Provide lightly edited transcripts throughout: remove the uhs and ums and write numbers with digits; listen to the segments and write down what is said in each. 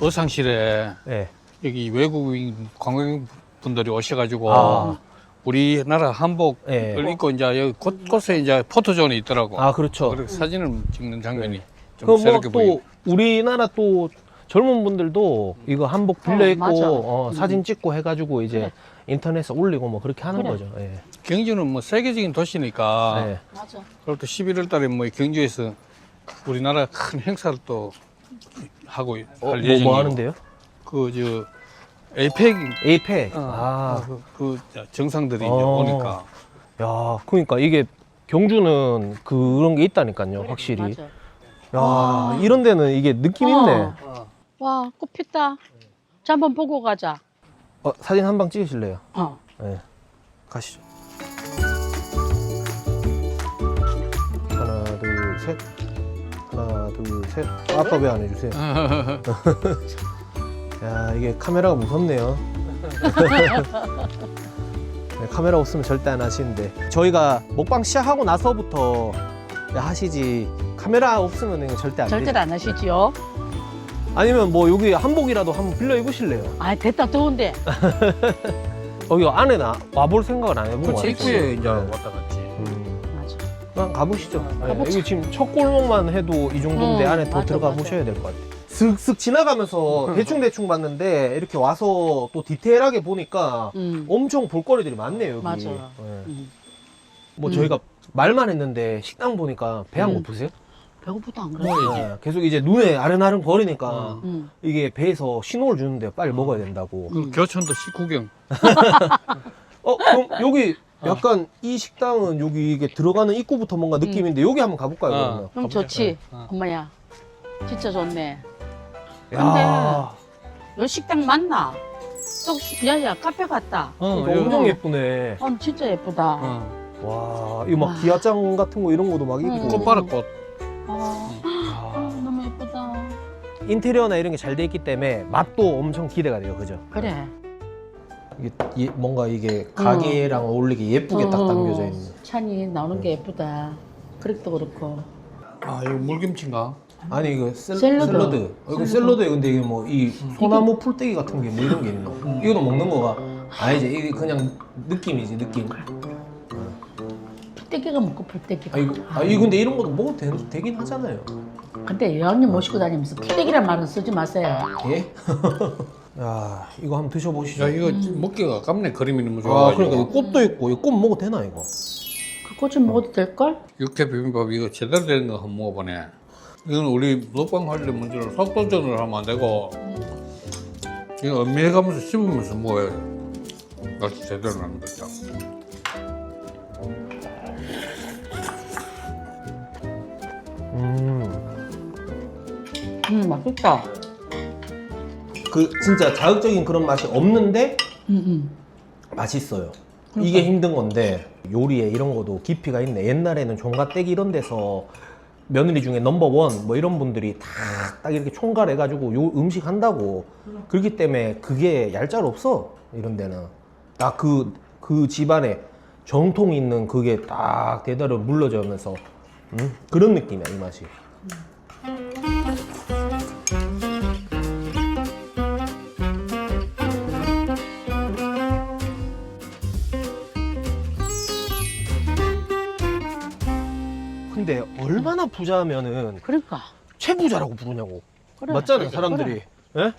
어상실에 네. 여기 외국인 관광분들이 오셔가지고 아. 우리나라 한복을 네. 입고 이제 여기 곳곳에 이제 포토존이 있더라고. 아, 그렇죠. 그래서 사진을 찍는 장면이 좀 그럼 새롭게 뭐 보이고. 또 우리나라 또 젊은 분들도 이거 한복 빌려 맞아. 입고 사진 찍고 해가지고 이제 인터넷에 올리고 뭐 그렇게 하는 그래. 거죠. 예. 경주는 뭐 세계적인 도시니까 네. 맞아. 그리고 또 11월 달에 뭐 경주에서 우리나라 큰 행사를 또 하고 할 예정이고. 뭐 하는데요? 그 에이펙 에이펙. 그 정상들이 이제 어. 오니까. 야, 그러니까 이게 경주는 그런 게 있다니까요, 확실히. 맞아. 야, 이런 데는 이게 느낌 있네. 와, 꽃 폈다. 자, 한번 보고 가자. 사진 한 방 찍으실래요? 네. 가시죠. 하나, 둘, 셋. 하나, 둘, 셋. 아빠 왜 안 해주세요? 야, 이게 카메라가 무섭네요. 네, 카메라 없으면 절대 안 하시는데 저희가 먹방 시작하고 나서부터 하시지 카메라 없으면 이거 절대 안 절대로 되죠. 안 하시지요? 아니면 뭐 여기 한복이라도 한번 빌려 입으실래요? 아, 됐다, 더운데. 여기 안에 와볼 생각을 안 해본 거 그렇지, 같아요. 입구에 이제 왔다 갔지. 맞아. 그냥 가보시죠. 네, 가보자. 여기 지금 첫 골목만 해도 이 정도인데 안에 더 맞아, 들어가 맞아. 보셔야 될 것 같아요. 슥슥 지나가면서 대충대충 봤는데 이렇게 와서 또 디테일하게 보니까 엄청 볼거리들이 많네요. 여기. 맞아. 네. 뭐 음. 저희가 말만 했는데 식당 보니까 배 안 고프세요? 배고프다, 안 그래? 네, 계속 이제 눈에 아른아른 거리니까 응. 이게 배에서 신호를 주는데 빨리 먹어야 된다고. 그 교촌도 식구경. 그럼 여기 약간 이 식당은 여기 이게 들어가는 입구부터 뭔가 느낌인데 여기 한번 가볼까요? 그러면? 그럼 좋지. 엄마야. 진짜 좋네. 야, 여 식당 맞나? 또, 야야, 카페 같다. 그러니까 엄청 예쁘네. 진짜 예쁘다. 와, 이거 막 와. 기아장 같은 거 이런 것도 막 있고. 꽃바라꽃. 너무 예쁘다. 인테리어나 이런 게 잘 돼 있기 때문에 맛도 엄청 기대가 돼요, 그죠? 그래. 이게 뭔가 이게 가게랑 어울리게 예쁘게 딱 당겨져 있는. 찬이 나오는 게 예쁘다. 그릇도 그렇고. 아, 이거 물김치인가? 아니 이거 샐러드. 샐러드. 이거 샐러드에 근데 이게 뭐 이 소나무 풀떼기 같은 게 뭐 이런 게 있나? 이거도 먹는 거가 아니지. 이게 그냥 느낌이지 느낌. 풀떼기가 먹고 풀떼기가. 이거 근데 이런 것도 먹어도 되긴 하잖아요. 근데 여왕님 모시고 다니면서 풀떼기란 말은 쓰지 마세요. 예? 야, 이거 한번 드셔보시죠. 야, 이거 먹기가 아깝네. 그림이 너무 아, 좋아가지고. 그러니까 이 꽃도 있고 이거 꽃 먹어도 되나 이거? 그 꽃 좀 먹어도 될걸? 육회 비빔밥 이거 제대로 된 거 한번 먹어보네. 이건 우리 먹방 할 때 문제로 속도전을 하면 안 되고 이거 음미해가면서 씹으면서 먹어야 맛이 제대로 나는 거죠. 맛있다. 그 진짜 자극적인 그런 맛이 없는데 응. 맛있어요. 이게 힘든 건데 요리에 이런 것도 깊이가 있네. 옛날에는 종갓댁 이런 데서 며느리 중에 넘버원 뭐 이런 분들이 딱 이렇게 총괄해가지고 요 음식 한다고. 그렇기 때문에 그게 얄짤 없어. 이런 데는 딱 그 집안에 정통 있는 그게 딱 대대로 물러져면서 그런 느낌이야 이 맛이. 근데 얼마나 부자면은 그러니까. 최부자라고 부르냐고. 그래. 맞잖아요 사람들이. 예?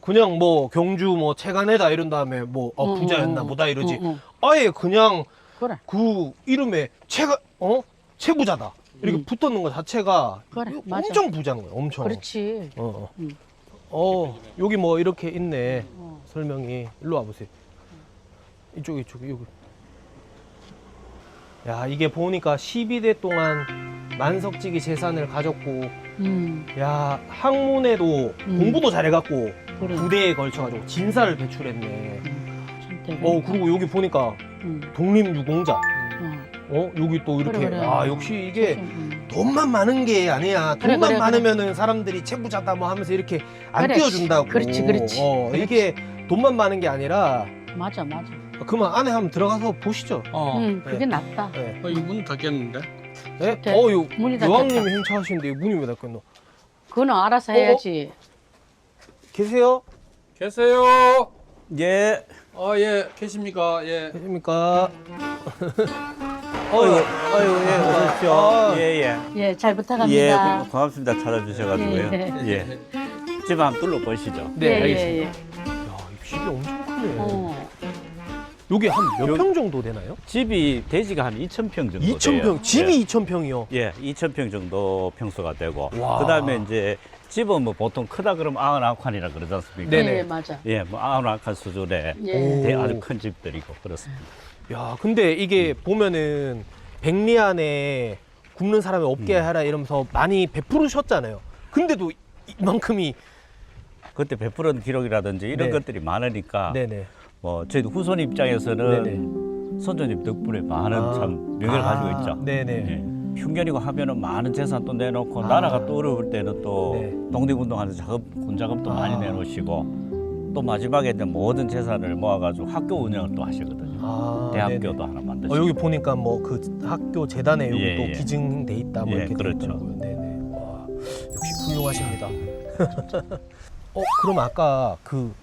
그냥 뭐 경주 뭐 체간에다 이런 다음에 뭐 부자였나 보다 이러지. 아예 그냥 그래. 그 이름에 최부자다 이렇게 붙었는 것 자체가 그래, 이거 맞아. 엄청 부자인 거예요. 엄청. 그렇지. 여기 뭐 이렇게 있네. 설명이. 일로 와보세요. 이쪽 여기. 야, 이게 보니까 12대 동안 만석지기 재산을 가졌고, 야, 학문에도 공부도 잘해갖고, 그래. 부대에 걸쳐가지고 진사를 배출했네. 진짜. 그리고 여기 보니까 독립유공자. 여기 또 이렇게. 그래. 아, 역시 이게 돈만 많은 게 아니야. 그래, 돈만 그래. 많으면은 사람들이 최부자다 뭐 하면서 이렇게 안 그래. 띄워준다고. 그렇지. 이게 돈만 많은 게 아니라, 맞아. 그만 안에 한번 들어가서 보시죠. 그게 낫다. 네. 이문 닫겠는데? 네? 오케이. 요 문이 여왕님이 닫혔다. 행차하시는데 문이 왜 닫혔노? 그거는 알아서 해야지. 계세요? 계세요? 예. 예, 계십니까? 예. 계십니까? 예, 어서 오십시오. 예, 예. 예, 잘 예, 부탁합니다. 고맙습니다. 찾아주셔가지고요. 예. 예. 집 한번 둘러보시죠. 네, 예, 알겠습니다. 예, 예. 야, 이 집이 엄청 크네. 어. 여기 한 몇 평 정도 되나요? 집이 대지가 한 2,000평 정도 2,000평. 집이 2,000평이요. 예, 2,000평 정도 평수가 되고 와. 그다음에 이제 집은 뭐 보통 크다 그러면 99칸이라 그러지 않습니까? 네네. 예, 맞아. 예, 뭐 99칸 수준의 예. 아주 큰 집들이고 그렇습니다. 야, 근데 이게 보면은 백리 안에 굶는 사람이 없게 하라 이러면서 많이 베푸르셨잖아요. 근데도 이만큼이 그때 베푸른 기록이라든지 이런 네. 것들이 많으니까 네네. 뭐 저희도 후손 입장에서는 네네. 선조님 덕분에 많은 아. 참 명예를 가지고 있죠. 네네. 예. 흉년이고 하면은 많은 재산 또 내놓고 나라가 또 어려울 때는 또 네. 독립운동하는 군자금도 많이 내놓으시고 또 마지막에 이제 모든 재산을 모아가지고 학교 운영을 또 하시거든요. 대학교도 네네. 하나 만드시고. 여기 보니까 뭐 그 학교 재단에 여기 예, 또 예. 기증돼 있다 뭐 예, 이렇게 그렇죠. 되더라고요. 네네. 와, 역시 훌륭하십니다. 그럼 아까 그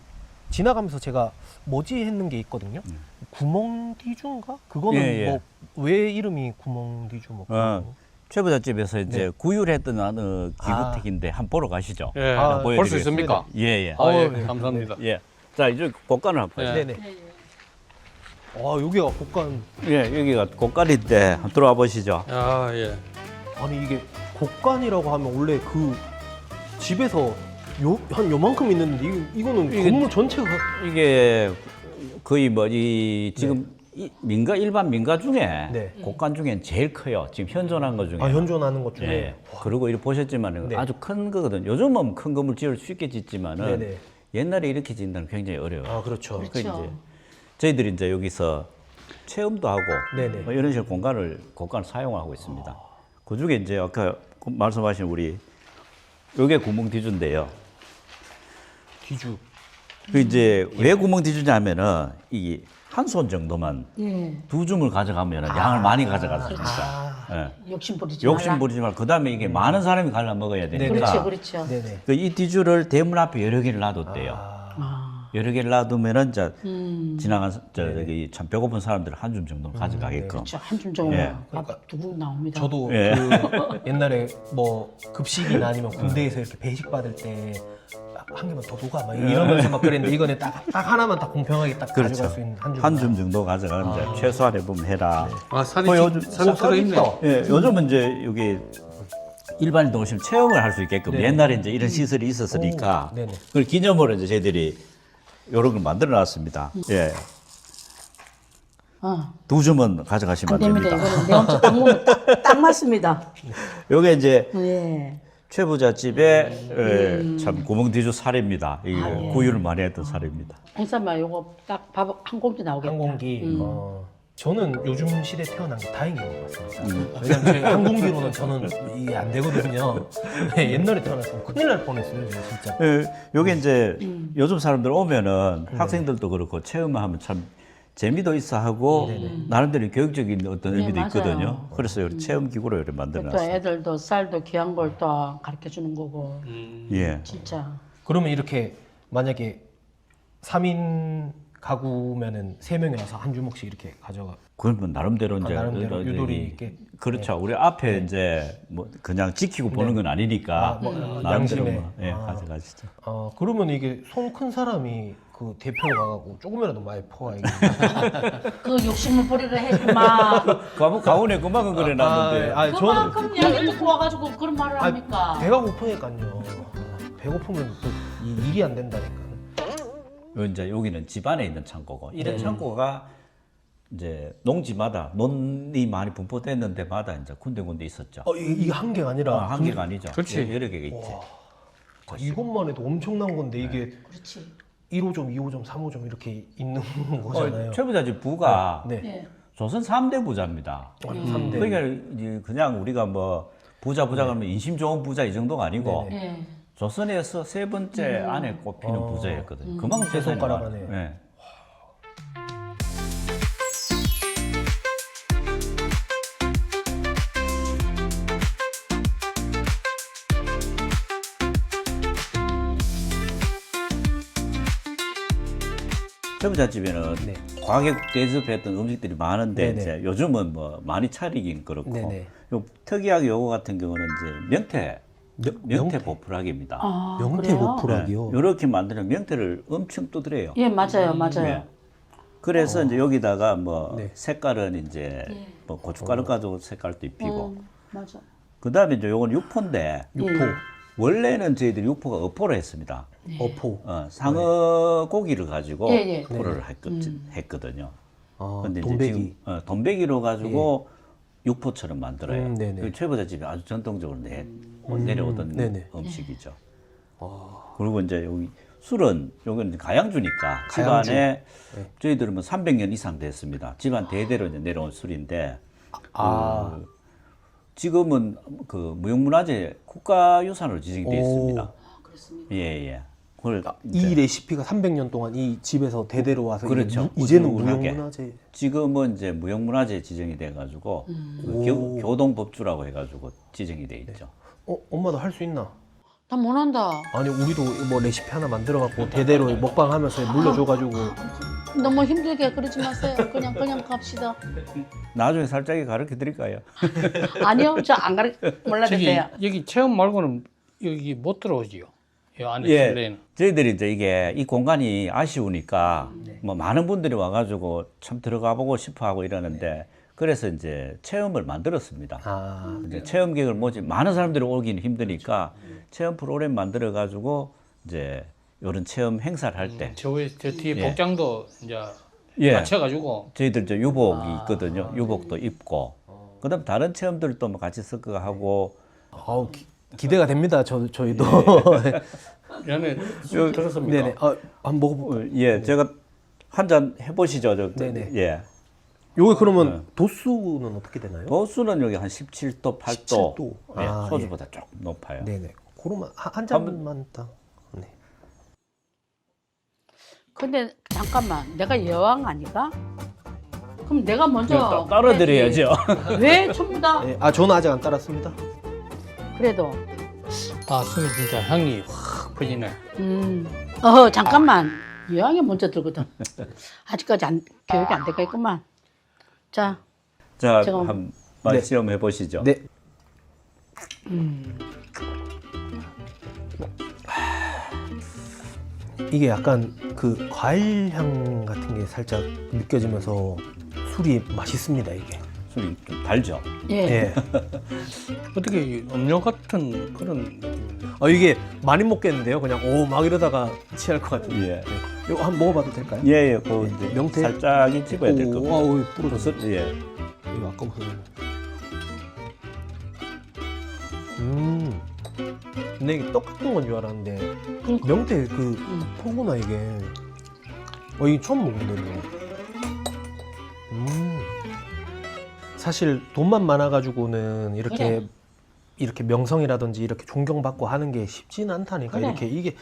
지나가면서 제가 뭐지 했는 게 있거든요. 구멍디주인가? 그거는 예, 예. 뭐 왜 이름이 구멍디주 뭐 그런 거? 최부잣집에서 이제 네. 구휼했던 어느 기구택인데 한번 보러 가시죠. 예. 아, 볼 수 있습니까? 예, 예. 아, 예, 네. 감사합니다. 예. 자, 이제 곡간을 한번 예. 보세요. 네네. 여기가 곡간. 예, 여기가 곡간인데 한번 들어와 보시죠. 아, 예. 아니 이게 곡간이라고 하면 원래 그 집에서 한 요만큼 있는데 이거는 이게- 건물 전체가 이게 거의 뭐 이 지금 일반 민가 중에 네. 곡간 중엔 제일 커요. 지금 현존한 것 중에. 현존하는 것 중에. 예. 그리고 이렇게 보셨지만 네. 아주 큰 거거든요. 요즘은 큰 건물 지을 수 있게 짓지만은 네네. 옛날에 이렇게 짓는 건 굉장히 어려워요. 그렇죠. 그 그렇죠. 이제 저희들이 이제 여기서 체험도 하고 네네. 뭐 이런 식으로 곡간을 사용하고 있습니다. 그 중에 이제 아까 말씀하신 우리 요게 구멍 뒤주인데요. 기주. 그 이제 왜 구멍 뒤주냐면은 이 한 손 정도만 예. 두 줌을 가져가면은 양을 많이 가져가니까 예. 욕심 부리지 말라. 욕심 부리지 말고 그다음에 이게 많은 사람이 갈라 먹어야 되니까 그렇죠, 그렇죠. 네네. 이 뒤주를 대문 앞에 여러 개를 놔뒀대요. 아. 여러 개를 놔두면은 이제 지나간 저기 참 배고픈 사람들 한 줌 정도 가져가게끔. 그렇죠. 한줌 정도 예. 밥 두고 나옵니다. 저도 예. 그 옛날에 뭐 급식이나 아니면 군대에서 이렇게 배식 받을 때 한 개만 더 녹아 막 이러면서 막 그랬는데 이거는 딱 하나만 딱 공평하게 딱 그렇죠. 가져갈 수 있는 한 줌. 한 줌 정도 가져가는 이제 최소한에 보면 해라. 아, 살이 요즘 살이 들어있네. 예, 요즘은 이제 여기 일반인도 오시면 체험을 할 수 있게끔 네. 옛날에 이제 이런 시설이 있었으니까 오, 네네. 그걸 기념으로 이제 저희들이 이런 걸 만들어 놨습니다. 예. 두 줌은 가져가시면 안 안 됩니다. 됩니다. 이거는 내 혼자 딱 먹으면 딱 맞습니다. 요게 이제 예. 최부잣집의 참 구멍 뒤주 사례입니다. 이 예. 구이를 많이 했던 사례입니다. 홍삼아 요거 딱 밥 한 공기 나오겠다. 한 공기. 저는 요즘 시대 태어난 게 다행인 것 같습니다. 왜냐면 제 한 공기로는 저는 이게 안 되거든요. 네, 옛날에 태어났으면 큰일 날 뻔했어요, 진짜. 예, 요게 이제 요즘 사람들 오면은 학생들도 그렇고 체험하면 참 재미도 있어 하고 나름대로 교육적인 어떤 네, 의미도 맞아요. 있거든요. 그래서 이렇게 체험 기구로 이렇게 만들어 또 놨습니다. 애들도 쌀도 귀한 걸 또 가르쳐 주는 거고. 예. 진짜. 그러면 이렇게 만약에 3인 가구면은 3명이 와서 한 주먹씩 이렇게 가져가. 그러면 나름대로 이제 나름대로 저기 유도리 있게. 그렇죠. 우리 앞에 이제 뭐 그냥 지키고 보는 건 아니니까 나름대로 양심에. 뭐, 예, 가져가시죠. 그러면 이게 손 큰 사람이 그 대표로 가갖고 조금이라도 많이 퍼와야겠네. 그 욕심을 버리려 했지 마. 가훈에 그만큼 그래 놨는데. 저는 그만큼 이야기 듣고 와가지고 그런 말을 합니까? 배가 고프니까요. 배고프면 또 일이 안 된다니까. 이제 여기는 집안에 있는 창고고 이런 창고가 이제 농지마다 논이 많이 분포되는 데마다 이제 군데군데 있었죠. 이게 한 개가 아니라 한 개가 아니죠. 그렇지. 여러 개가 있지. 이것만 해도 엄청난 건데 이게 그렇지. 1호점, 2호점, 3호점 이렇게 있는 거잖아요. 최부자집 부가 네. 예. 조선 3대 부자입니다. 3대. 그러니까 이제 그냥 우리가 뭐 부자 그러면 인심 좋은 부자 이 정도가 아니고 예. 조선에서 세 번째 안에 꼽히는 부자였거든요. 그만큼 세 재산이 손가락 많아요. 안에. 예. 최부잣집에는 네. 과격 대접했던 음식들이 많은데 네네. 이제 요즘은 뭐 많이 차리긴 그렇고 네네. 요 특이하게 요거 같은 경우는 이제 명태 명태? 보풀하기입니다. 아, 명태 그래요? 보풀하기요. 이렇게 만드는 명태를 엄청 두드려요. 예, 맞아요, 맞아요. 예. 그래서 이제 여기다가 뭐 네. 색깔은 이제 뭐 고춧가루 가지고 색깔도 입히고 맞아. 그다음에 이제 요건 육포인데 육포, 원래는 저희들이 육포가 어포로 했습니다. 어포. 상어 고기를 가지고 예, 예. 포를 했거든요. 아, 근데 이제 돈베기. 지금 돈베기로 가지고 육포처럼 만들어요. 네네. 그 최부잣집이 아주 전통적으로 내려오던 네네. 음식이죠. 그리고 이제 여기 술은 여기는 이제 가양주니까 가양주. 집안에 저희들은 뭐 300년 이상 됐습니다. 집안 대대로 이제 내려온 술인데 아. 지금은 그 무형문화재 국가유산으로 지정이 되어 오. 있습니다. 그렇습니다. 예. 그걸 이 레시피가 300년 동안 이 집에서 대대로 와서 그렇죠. 이제는 꾸준하게. 무형문화재. 지금은 이제 무형문화재 지정이 돼가지고 그 교동법주라고 해가지고 지정이 돼 있죠. 엄마도 할 수 있나? 나 못한다. 아니 우리도 뭐 레시피 하나 만들어 갖고 대대로 먹방하면서 물려줘가지고 너무 힘들게 그러지 마세요. 그냥 갑시다. 나중에 살짝이 가르쳐 드릴까요? 아니요, 저 안 가르 몰라도 저기 돼요. 여기 체험 말고는 여기 못 들어오지요. 이 안에 예, 실내에는. 저희들이 이제 이게 이 공간이 아쉬우니까 뭐 많은 분들이 와가지고 참 들어가 보고 싶어하고 이러는데 그래서 이제 체험을 만들었습니다. 아 이제 체험객을 모집 많은 사람들이 오기는 힘드니까 체험 프로그램 만들어 가지고 이제 이런 체험 행사를 할 때 저 뒤에 예. 복장도 이제 예. 맞춰가지고 저희들 이제 유복이 있거든요. 유복도 입고 그다음 다른 체험들도 뭐 같이 섞어 하고 아우 기대가 됩니다. 저희도 연애 술 들었습니까? 네네. 한번 먹어볼까요? 예, 제가 한 잔 해보시죠. 네네. 예. 요게 그러면 도수는 어떻게 되나요? 도수는 여기 한 17도, 8도. 17도. 예, 아, 소주보다 조금 높아요. 네네. 그러면 한 잔만 딱. 네. 근데 잠깐만, 내가 여왕 아니가? 그럼 내가 먼저 따라 드려야죠. 해야지. 왜 전부 다? 네. 저는 아직 안 따랐습니다. 그래도 아 술이 진짜 향이 확 퍼지네. 잠깐만. 여왕이 먼저 들거든. 아직까지 교육이 안 되겠구만. 자, 자, 제가- 한번 네. 시험해 보시죠. 네. 이게 약간 그 과일 향 같은 게 살짝 느껴지면서 술이 맛있습니다 이게. 술이 좀 달죠. 예. 예. 어떻게 이 음료 같은 그런 느낌인데. 이게 많이 먹겠는데요. 그냥 막 이러다가 취할 것 같은데. 예. 이거 한번 먹어봐도 될까요? 예, 예. 그 이제 명태? 살짝이 집어야 될 겁니다. 아우 부러졌어. 예. 이거 아까부터. 근데 이게 떡 같은 건 줄 알았는데 그러니까. 명태 그 포구나 이게. 이게 처음 먹는데. 사실 돈만 많아가지고는 이렇게 그래. 이렇게 명성이라든지 이렇게 존경받고 하는 게 쉽지는 않다니까. 그래. 이렇게 이게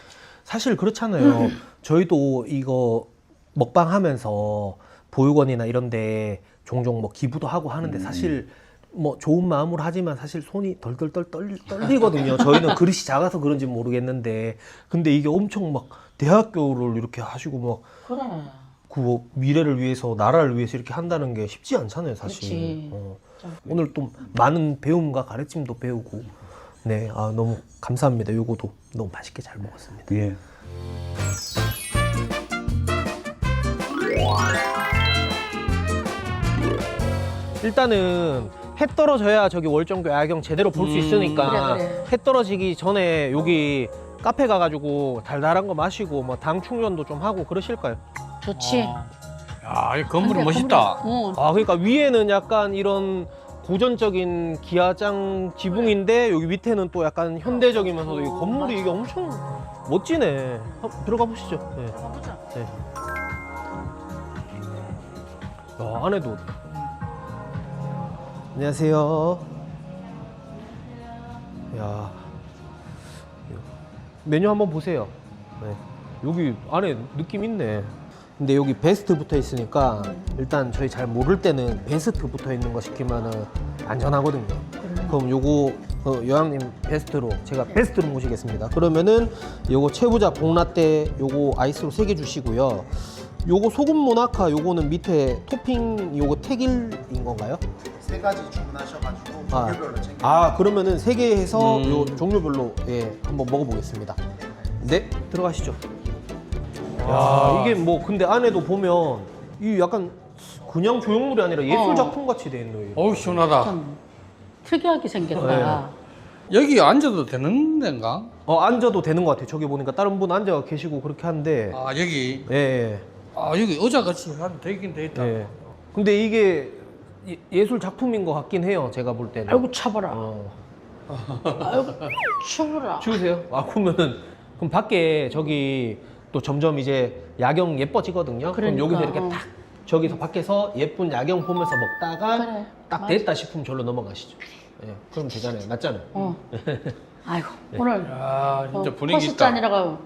사실 그렇잖아요. 저희도 이거 먹방하면서 보육원이나 이런데 종종 뭐 기부도 하고 하는데 사실 뭐 좋은 마음으로 하지만 사실 손이 덜덜덜 떨리거든요. 저희는 그릇이 작아서 그런지 모르겠는데 근데 이게 엄청 막 대학교를 이렇게 하시고 막 그래. 그 미래를 위해서 나라를 위해서 이렇게 한다는 게 쉽지 않잖아요, 사실. 그렇지. 오늘 또 많은 배움과 가르침도 배우고 네, 너무 감사합니다. 요거도 너무 맛있게 잘 먹었습니다. 예. 일단은 해 떨어져야 저기 월정교 야경 제대로 볼 수 있으니까 그래, 그래. 해 떨어지기 전에 여기 카페 가가지고 달달한 거 마시고 뭐 당 충전도 좀 하고 그러실까요? 좋지. 야, 이 건물이 근데 멋있다. 건물이- 그러니까 위에는 약간 이런 고전적인 기아장 지붕인데 여기 밑에는 또 약간 현대적이면서도 이 건물이 이게 엄청 멋지네. 들어가 보시죠. 네. 가보자. 안에도. 안녕하세요. 야, 메뉴 한번 보세요. 네. 여기 안에 느낌 있네. 근데 여기 베스트 붙어 있으니까 일단 저희 잘 모를 때는 베스트 붙어 있는 거 시키면은 안전하거든요. 그럼 요거 여왕님 베스트로 제가 베스트로 모시겠습니다. 그러면은 요거 최부자 복라떼 요거 아이스로 3개 주시고요. 요거 소금 모나카 요거는 밑에 토핑 요거 택일인 건가요? 세 가지 주문하셔가지고 아. 종류별로 챙겨. 그러면은 3개 해서 요 종류별로 예 한번 먹어보겠습니다. 네, 들어가시죠. 야, 이게 뭐 근데 안에도 보면 이 약간 그냥 조형물이 아니라 예술 작품 같이 돼 있네요. 어우 시원하다. 좀 특이하게 생겼다. 여기 앉아도 되는 데인가? 앉아도 되는 것 같아요. 저기 보니까 다른 분 앉아 계시고 그렇게 하는데. 아 여기 예, 아 여기 의자 같이 한 되긴 돼 있다. 예. 근데 이게 예술 작품인 것 같긴 해요. 제가 볼 때는. 아이고 차봐라. 아이고 추워라. 추우세요? 그러면은 그럼 밖에 저기 또 점점 이제 야경 예뻐지거든요. 그럼 그러니까, 여기서 이렇게 딱 저기서 밖에서 예쁜 야경 보면서 먹다가 그래, 딱 맞아. 됐다 싶으면 절로 넘어가시죠. 예, 그럼 되잖아요. 맞잖아요. 아이고 오늘 아 진짜 분위기 있다. 포스짠이라고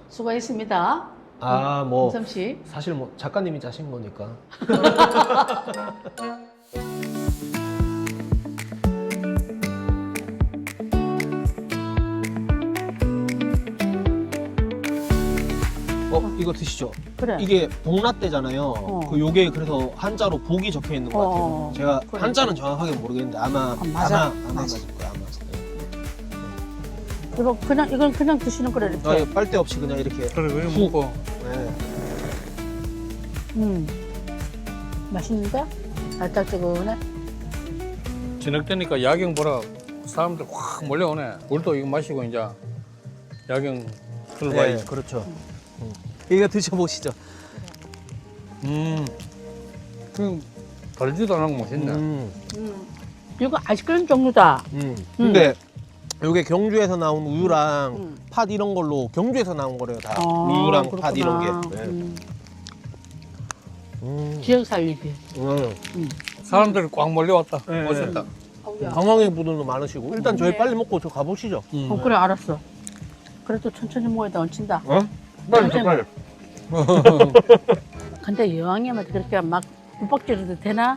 수고했습니다. 뭐 김섬 씨. 사실 뭐 작가님이 짜신 거니까. 이거 드시죠. 그래. 이게 복라떼잖아요. 요게 그래서 한자로 복이 적혀 있는 것 같아요. 제가 그래. 한자는 정확하게 모르겠는데 아마 맞아. 아마 맞을 거예요. 아마. 이거 그냥 이건 그냥 드시는 거래 이렇게. 이거 빨대 없이 그냥 이렇게. 그래 왜 훅. 먹고 네. 맛있는데? 달짝지근해. 저녁 되니까 야경 보러 사람들 확 몰려오네. 우리도 이거 마시고 이제 야경 들어봐야지. 네, 그렇죠. 이거 드셔보시죠. 그럼 달지도 않고 맛있네. 이거 아이스크림 종류다. 근데 요게 경주에서 나온 우유랑 팥 이런 걸로 경주에서 나온 거래요. 다 우유랑 팥 이런 게. 네. 지역 살리기. 사람들이 꽉 몰려왔다. 네. 멋있다. 관광객 분들도 많으시고 일단 저희 빨리 먹고 저 가보시죠. 그래 알았어. 그래도 천천히 먹어야 돼 얹힌다. 빨리. 근데 여왕님한테 그렇게 막 윽박지르도 되나?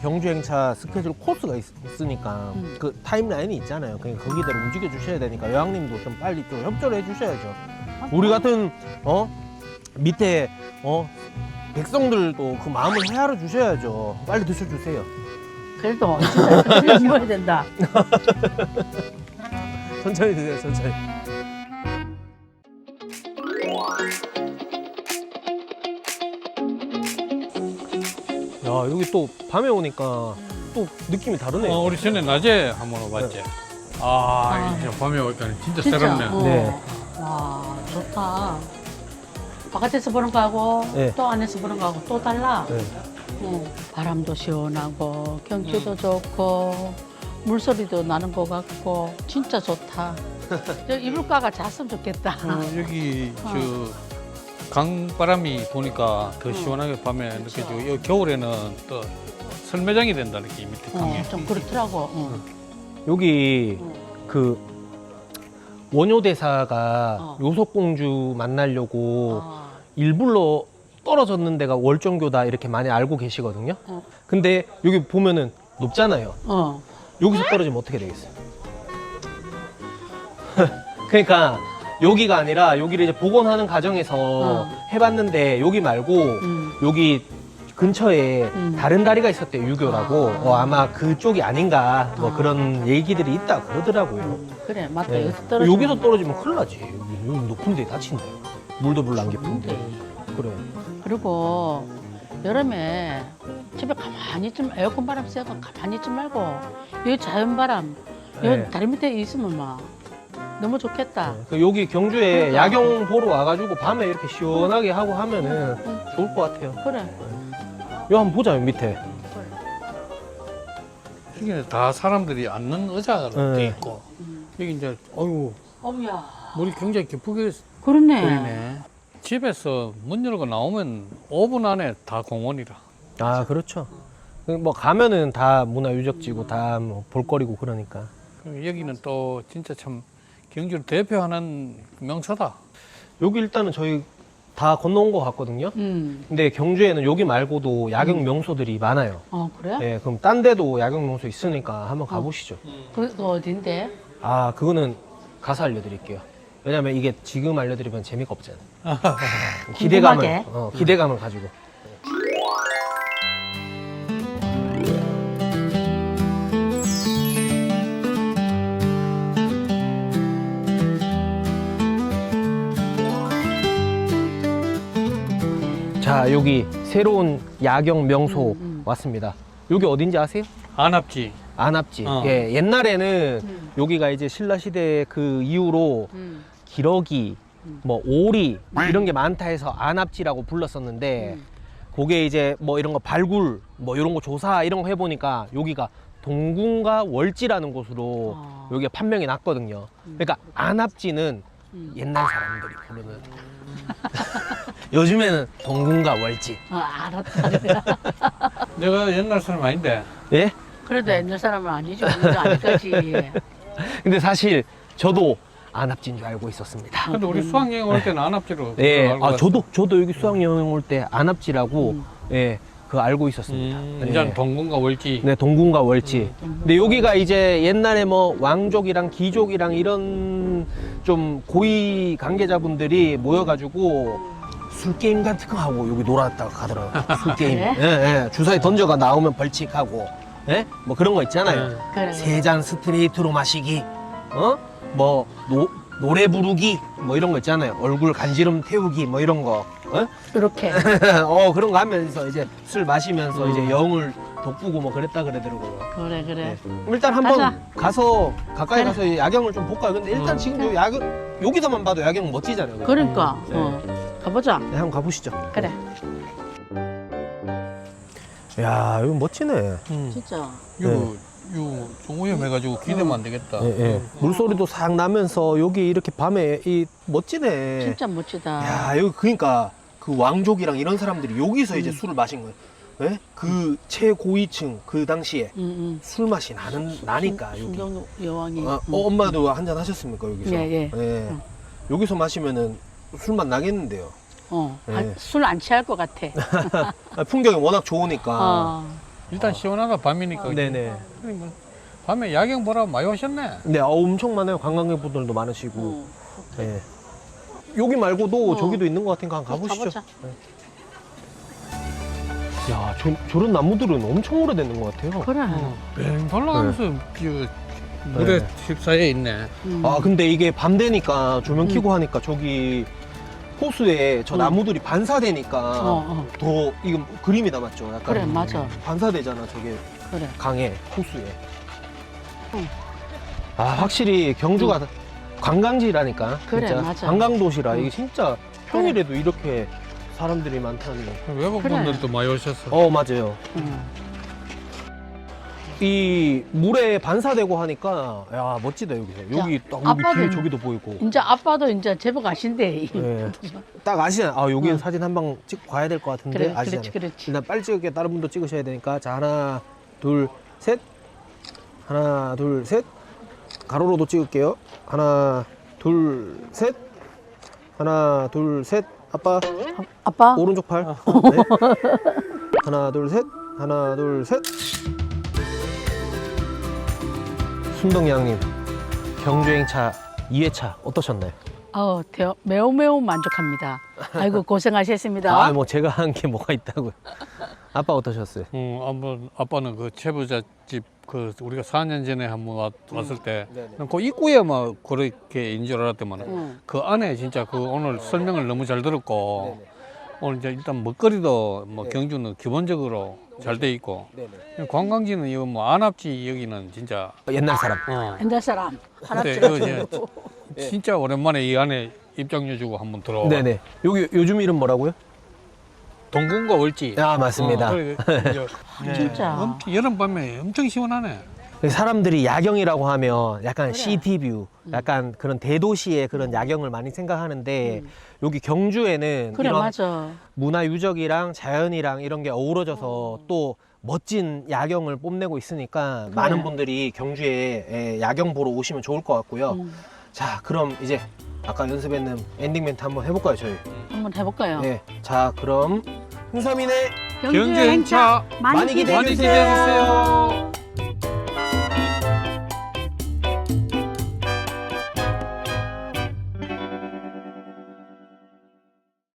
경주 행차 스케줄 코스가 있으니까 그 타임라인이 있잖아요. 그냥 거기대로 움직여 주셔야 되니까 여왕님도 좀 빨리 좀 협조를 해주셔야죠. 우리 같은 밑에 백성들도 그 마음을 헤아려 주셔야죠. 빨리 드셔주세요. 그래도 진짜 천천히 먹어야 된다. 천천히 드세요. 천천히. 야, 여기 또 밤에 오니까 또 느낌이 다르네요. 우리 전에 낮에 한번 와봤지. 이제 밤에 오니까 진짜 진짜. 새롭네. 네. 와 좋다. 바깥에서 보는 거하고 네. 또 안에서 보는 거하고 또 달라. 네. 바람도 시원하고 경치도 좋고 물소리도 나는 것 같고 진짜 좋다. 저 이불가가 잤으면 좋겠다. 여기 저 강바람이 부니까 더 시원하게 밤에 느껴지고 이 겨울에는 또 설매장이 된다 이렇게 밑에 강에. 좀 그렇더라고. 여기 그 원효대사가 요속공주 만나려고 일부러 떨어졌는 데가 월정교다 이렇게 많이 알고 계시거든요. 근데 여기 보면은 높잖아요. 여기서 떨어지면 어떻게 되겠어요? 그러니까 여기가 아니라 여기를 이제 복원하는 과정에서 해봤는데 여기 말고 여기 근처에 다른 다리가 있었대요. 유교라고. 아마 그쪽이 아닌가 뭐 그런 얘기들이 있다 그러더라고요. 그래 맞다. 네. 여기서 떨어지면 여기서 떨어지면 큰일 나지. 여기 높은 데 다친다. 물도 별로 안 깊은데. 그래. 그리고 여름에 집에 가만히 좀 에어컨 바람 쐬고 가만히 있지 말고 여기 자연 바람 네. 여기 다리 밑에 있으면 막 너무 좋겠다. 여기 경주에 야경 보러 와가지고 밤에 이렇게 시원하게 하고 하면은 좋을 것 같아요. 그래. 이거 한번 보자, 밑에. 여기는 다 사람들이 앉는 의자가 네. 돼 있고 여기 이제 어유 어우야. 물이 굉장히 깊게 그렇네. 보이네. 집에서 문 열고 나오면 5분 안에 다 공원이라. 아, 그렇죠. 뭐 가면은 다 문화유적지고 다 뭐 볼거리고 그러니까. 그리고 여기는 또 진짜 참 경주를 대표하는 명소다. 여기 일단은 저희 다 건너온 것 같거든요. 근데 경주에는 여기 말고도 야경 명소들이 많아요. 그래? 네, 그럼 딴 데도 야경 명소 있으니까 한번 가보시죠. 그거 어딘데? 아, 그거는 가서 알려드릴게요. 왜냐면 이게 지금 알려드리면 재미가 없잖아. 궁금하게. 기대감을 가지고. 자, 여기 새로운 야경 명소 왔습니다. 여기 어딘지 아세요? 안압지. 안압지. 어. 예, 옛날에는 여기가 이제 신라 시대 그 이후로 기러기, 뭐 오리 이런 게 많다 해서 안압지라고 불렀었는데 그게 이제 뭐 이런 거 발굴 뭐 이런 거 조사 이런 거 해보니까 여기가 동궁과 월지라는 곳으로 여기가 판명이 났거든요. 그러니까 안압지는 옛날 사람들이 부르는 요즘에는 동궁과 월지. 알았다. 내가 옛날 사람 아닌데. 예? 그래도 옛날 사람은 아니죠. 우리도 아직까지. 근데 사실 저도 안압지인 줄 알고 있었습니다. 근데 우리 수학여행 올 때는 안압지로. 예, 알고 아 왔어. 저도 여기 수학여행 올 때 안압지라고 예, 그거 알고 있었습니다. 예. 이제는 동궁과 월지. 네, 동궁과 월지. 근데 여기가 이제 옛날에 뭐 왕족이랑 귀족이랑 이런 좀 고위 관계자분들이 모여가지고 술 게임 같은 거 하고 여기 놀았다가 가더라고요. 술 게임. 그래? 예, 예. 주사위 던져가 나오면 벌칙하고, 예, 뭐 그런 거 있잖아요. 그래. 세 잔 스트레이트로 마시기, 뭐 노래 부르기, 뭐 이런 거 있잖아요. 얼굴 간지럼 태우기, 뭐 이런 거. 이렇게. 그런 거 하면서 이제 술 마시면서 이제 영을 돋구고 뭐 그랬다 그러더라고요. 그래, 그래. 일단 한번 가자. 가서 가까이 그래. 가서 야경을 좀 볼까요? 근데 일단 지금 요 야경 여기서만 봐도 야경 멋지잖아요. 그죠? 그러니까. 네. 가보자. 네, 한번 가보시죠. 그래. 야, 이거 멋지네. 진짜. 이거 좀 위험해가지고 기대면 안 되겠다. 예, 예. 물소리도 싹 나면서 여기 이렇게 밤에 이 멋지네. 진짜 멋지다. 야, 여기 그러니까 그 왕족이랑 이런 사람들이 여기서 이제 술을 마신 거예요. 예? 그 최고위층 그 당시에 술 맛이 나니까 여기. 순경 여왕이. 엄마도 한잔 하셨습니까 여기서? 예, 예. 여기서 마시면은 술맛 나겠는데요. 예. 술 안 취할 것 같아. 풍경이 워낙 좋으니까. 일단 시원하다 밤이니까. 네네. 그러니까 밤에 야경 보라고 많이 오셨네. 네, 엄청 많아요. 관광객분들도 많으시고. 예. 여기 말고도 저기도 있는 것 같으니까 한번 가보시죠. 가보자. 야, 저런 나무들은 엄청 오래되는 것 같아요. 그래. 뱅 돌아가면서 물에 네. 휩싸여 있네. 아, 근데 이게 밤 되니까 조명 켜고 하니까 저기 호수에 저 나무들이 반사되니까 더 이거 그림이 남았죠. 약간 그래, 맞아. 반사되잖아, 저게 그래. 강에, 호수에. 아, 확실히 경주가 관광지라니까. 그래, 진짜. 맞아. 관광도시라 이게 진짜 평일에도 이렇게 사람들이 많다는 거. 외국 그래. 분들도 많이 오셨어. 맞아요. 이 물에 반사되고 하니까 야 멋지다 여기서. 여기 딱 여기 뒤에 아빠는- 저기도 보이고. 이제 아빠도 이제 제법 아신대. 예. 딱 아시잖아요. 여기 사진 한 방 찍고 가야 될 것 같은데 그래, 아시잖아요. 그렇지. 일단 빨리 찍을게. 다른 분도 찍으셔야 되니까. 자, 하나, 둘, 셋. 하나, 둘, 셋. 가로로도 찍을게요. 하나, 둘, 셋. 하나, 둘, 셋. 아빠 아빠? 오른쪽 팔. 네. 하나, 둘, 셋. 하나, 둘, 셋. 순동양님, 경주행차 2회차 어떠셨나요? 매우 만족합니다. 아이고 고생하셨습니다. 뭐 제가 한 게 뭐가 있다고요. 아빠 어떠셨어요? 아빠는 그 채부잣집 그 우리가 4년 전에 한번 왔을 때 네네. 그 입구에 막 그렇게 인줄 알았더만 그 안에 진짜 그 오늘 설명을 너무 잘 들었고 오늘 이제 일단 먹거리도 뭐 경주는 기본적으로 잘 돼 있고 관광지는 이거 뭐 안압지 여기는 진짜 옛날 사람. 옛날 사람 하나 근데 이거 찍어주고. 이제 진짜 오랜만에 이 안에 입장료 주고 한번 들어와. 네네. 여기 요즘 이름 뭐라고요? 동궁과 월지. 맞습니다. 진짜. 여름밤에 엄청 시원하네. 사람들이 야경이라고 하면 약간 시티뷰, 약간 그런 대도시의 그런 야경을 많이 생각하는데 여기 경주에는 그래, 이런 맞아. 문화 유적이랑 자연이랑 이런 게 어우러져서 또 멋진 야경을 뽐내고 있으니까 많은 분들이 경주에 야경 보러 오시면 좋을 것 같고요. 자, 그럼 이제 아까 연습했는 엔딩 멘트 한번 해볼까요, 저희? 한번 해볼까요? 네. 자, 그럼 흥삼이네 경주 행차 많이 기대해 많이 주세요. 기대해 주세요.